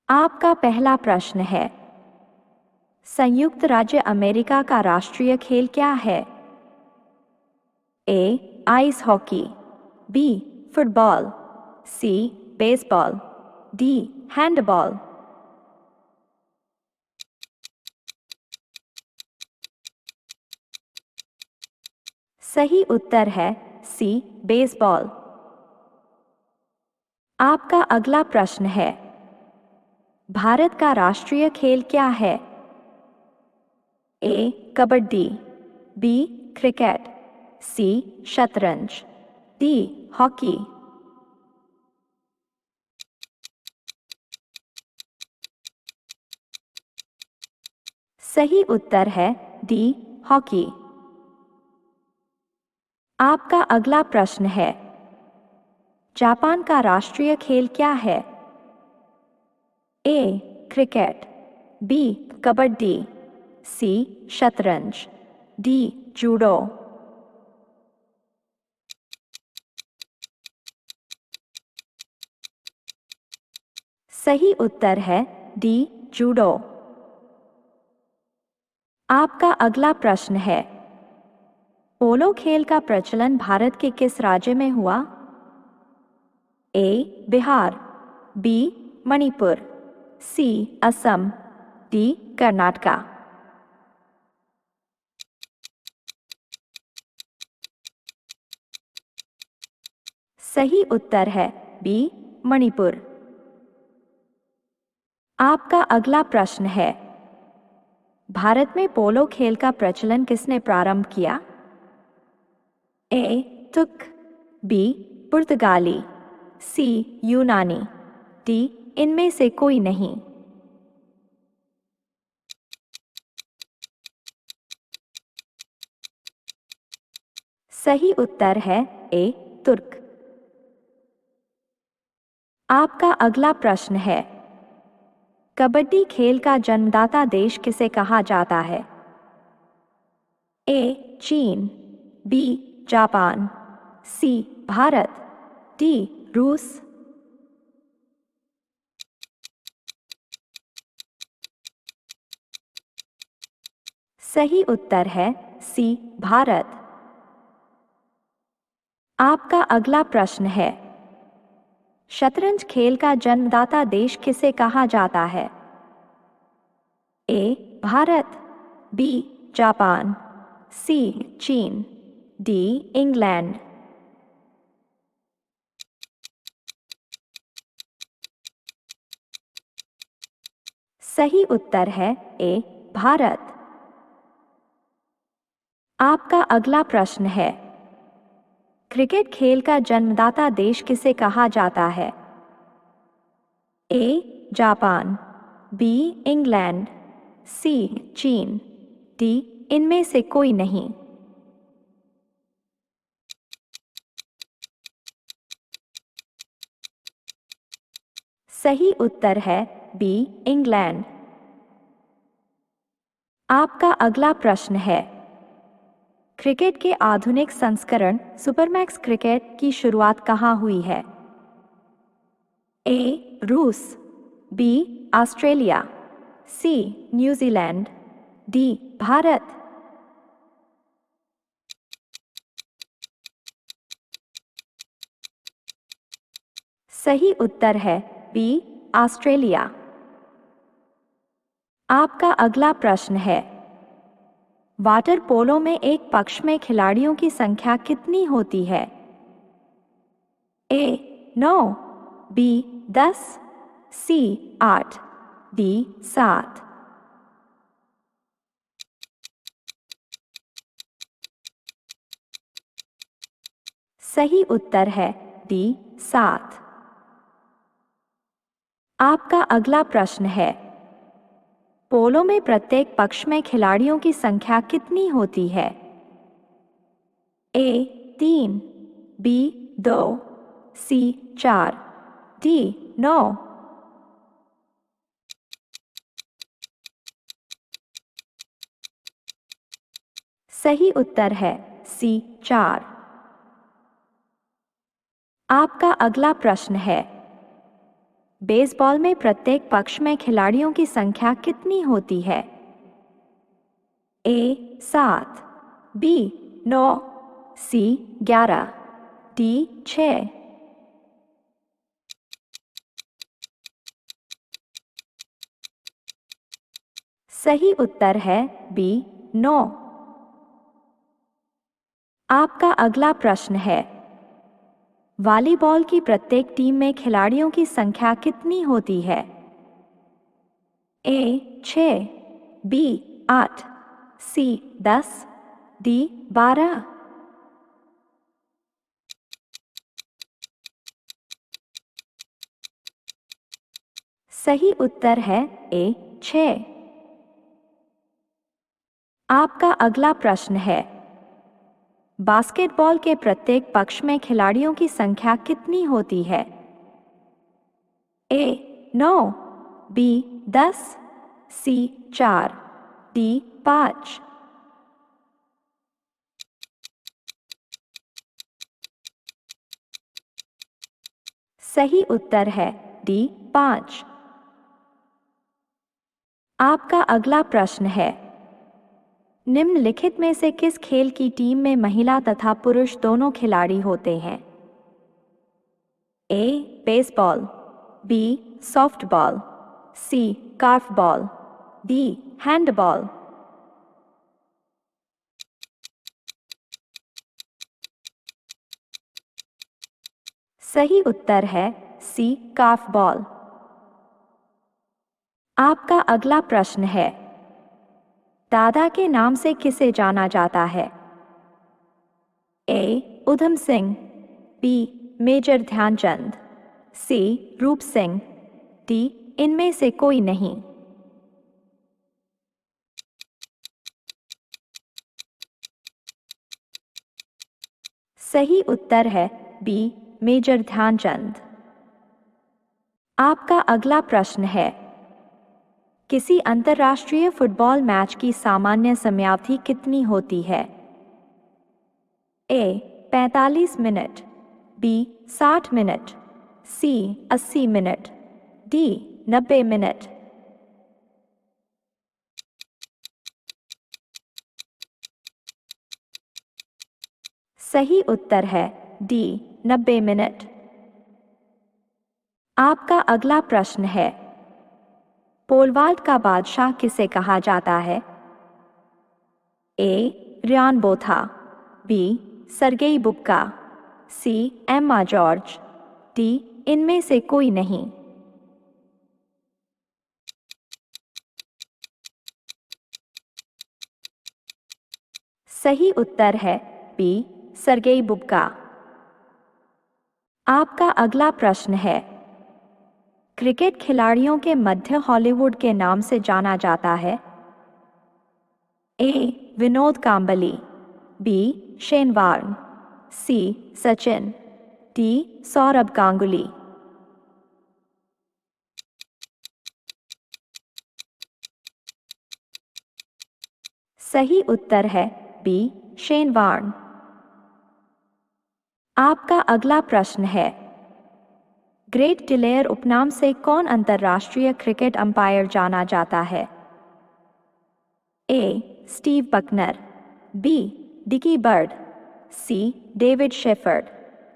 आपका पहला प्रश्न है, संयुक्त राज्य अमेरिका का राष्ट्रीय खेल क्या है? A. Ice hockey, B. Football, C. Baseball, D. Handball. सही उत्तर है सी. बेसबॉल। आपका अगला प्रश्न है, भारत का राष्ट्रीय खेल क्या है? ए. कबड्डी, बी. क्रिकेट, सी. शतरंज, डी. हॉकी। सही उत्तर है डी. हॉकी। आपका अगला प्रश्न है, जापान का राष्ट्रीय खेल क्या है? A. Cricket, B. Kabaddi, C. शतरंज, डी. जूडो। सही उत्तर है डी. जूडो। आपका अगला प्रश्न है, पोलो खेल का प्रचलन भारत के किस राज्य में हुआ? ए. बिहार, बी. मणिपुर, सी. असम, डी. कर्नाटका। सही उत्तर है बी. मणिपुर। आपका अगला प्रश्न है, भारत में पोलो खेल का प्रचलन किसने प्रारंभ किया? ए. तुर्क, बी. पुर्तगाली, सी. यूनानी, डी. इनमें से कोई नहीं। सही उत्तर है ए. तुर्क। आपका अगला प्रश्न है, कबड्डी खेल का जन्मदाता देश किसे कहा जाता है? ए. चीन, बी. जापान, सी. भारत, डी. रूस। सही उत्तर है सी. भारत। आपका अगला प्रश्न है, शतरंज खेल का जन्मदाता देश किसे कहा जाता है? ए. भारत, बी. जापान, सी. चीन, डी. इंग्लैंड। सही उत्तर है ए. भारत। आपका अगला प्रश्न है, क्रिकेट खेल का जन्मदाता देश किसे कहा जाता है? A. Japan, B. England, C. चीन, डी. इनमें से कोई नहीं। सही उत्तर है बी. इंग्लैंड। आपका अगला प्रश्न है, क्रिकेट के आधुनिक संस्करण सुपरमैक्स क्रिकेट की शुरुआत कहाँ हुई है? ए. रूस, B. Australia, C. New Zealand, D. Bharat. सही उत्तर है बी. ऑस्ट्रेलिया। आपका अगला प्रश्न है, वाटर पोलो में एक पक्ष में खिलाड़ियों की संख्या कितनी होती है? ए. 9, बी. 10, सी. 8, डी. 7। सही उत्तर है डी. 7। आपका अगला प्रश्न है, पोलो में प्रत्येक पक्ष में खिलाड़ियों की संख्या कितनी होती है? ए. 3, बी. 2, सी. 4, डी. 9। सही उत्तर है सी. 4। आपका अगला प्रश्न है, बेसबॉल में प्रत्येक पक्ष में खिलाड़ियों की संख्या कितनी होती है? ए 7, बी 9, सी 11, डी 6। सही उत्तर है बी 9। आपका अगला प्रश्न है, वॉलीबॉल की प्रत्येक टीम में खिलाड़ियों की संख्या कितनी होती है? ए 6, बी 8, सी 10, डी 12। सही उत्तर है ए 6। आपका अगला प्रश्न है, बास्केटबॉल के प्रत्येक पक्ष में खिलाड़ियों की संख्या कितनी होती है? ए 9, बी 10, सी 4, डी 5। सही उत्तर है डी 5। आपका अगला प्रश्न है, निम्नलिखित में से किस खेल की टीम में महिला तथा पुरुष दोनों खिलाड़ी होते हैं? ए बेसबॉल, बी सॉफ्टबॉल, सी कार्फबॉल, डी हैंडबॉल। सही उत्तर है सी कार्फबॉल। आपका अगला प्रश्न है, दादा के नाम से किसे जाना जाता है? ए उधम सिंह, बी मेजर ध्यानचंद, सी रूप सिंह, डी इनमें से कोई नहीं। सही उत्तर है बी मेजर ध्यानचंद। आपका अगला प्रश्न है, किसी अंतर्राष्ट्रीय फुटबॉल मैच की सामान्य समयावधि कितनी होती है? ए 45 मिनट, बी 60 मिनट, सी 80 मिनट, डी 90 मिनट। सही उत्तर है डी 90 मिनट। आपका अगला प्रश्न है, पोलवाल्ट का बादशाह किसे कहा जाता है? ए रियान बोथा, बी सरगेई बुब्का, सी एम्मा जॉर्ज, डी इनमें से कोई नहीं। सही उत्तर है बी सरगेई बुब्का। आपका अगला प्रश्न है, क्रिकेट खिलाड़ियों के मध्य हॉलीवुड के नाम से जाना जाता है? A Vinod Kambli, B Shane Warne, C Sachin, D Sourav Ganguly. सही उत्तर है बी शेन वार्न। आपका अगला प्रश्न है, ग्रेट डिलेयर उपनाम से कौन अंतर्राष्ट्रीय क्रिकेट अंपायर जाना जाता है? A Steve Bucknor, B Dickie Bird, C David Shepherd,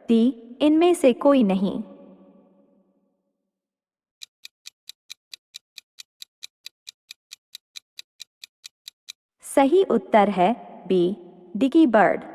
D इनमें से कोई नहीं। सही उत्तर है बी डिकी बर्ड।